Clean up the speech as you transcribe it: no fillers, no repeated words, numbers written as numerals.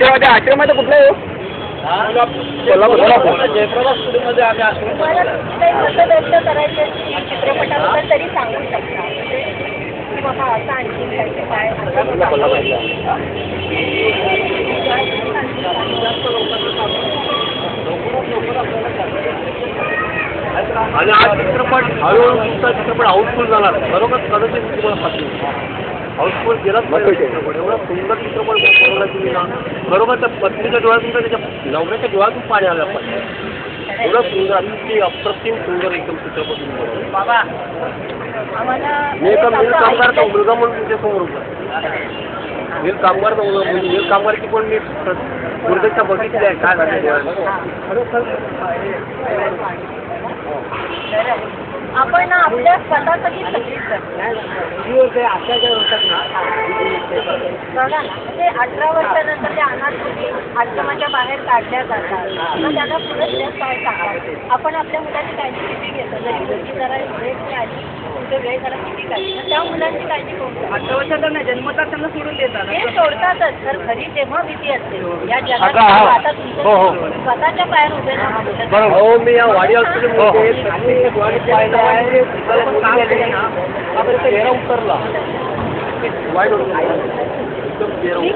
तुमच्यामध्ये आश्रम आहे कुठलं आहे? कोल्हापूर जयप्रभा स्टुडिओमध्ये आम्ही आश्रम व्यक्त करायचे चित्रपटाबद्दल तरी सांगू शकता की बाबा असं आणखी काय आणि हा चित्रपट हळूहळू तुमचा चित्रपट हाऊसफुल झाला बरोबर कदाचित तुम्हाला खात्री हाऊसफुल गेलाच पाहिजे चित्रपट एवढा सुंदर चित्रपट बनवला तुम्ही ना बरोबर त्या पत्नीच्या डोळ्यातून त्याच्या नवऱ्याच्या डोळ्यातून पाणी आलं पाहिजे एवढं सुंदर अतिशय अप्रतिम सुंदर एकदम चित्रपट तुम्ही बनवला बाबा मी कामगारचा मुलगा म्हणून तुमच्यासमोर होता नील कामगारचा मुलगा म्हणजे नील कामगारची पण मी दुर्दशा बघितली आहे काय झालं आपण ना आपल्या स्वतःसाठी सगळीच अत्याचार होतात ना बघा ना म्हणजे 18 वर्षानंतर त्या अनाथ मुली आश्रमाच्या बाहेर काढल्या जातात मग त्यांना पुढे काय सांगतात आपण आपल्या मुलाची काळजी किती घेतो जरी मुलगी जरा वेळ मिळाली तुमचं वेळ जरा किती काढली तर त्या मुलांची काळजी कोण 18 वर्षात नाही जन्मतात त्यांना सोडून देतात ते सोडतातच तर खरी तेव्हा भीती असते या जगात आता तुमचं स्वतःच्या पायावर उभे राहून हो मी या वाडी हॉस्पिटलमध्ये चेहरा उतरला वाईट होतं एकदम चेहरा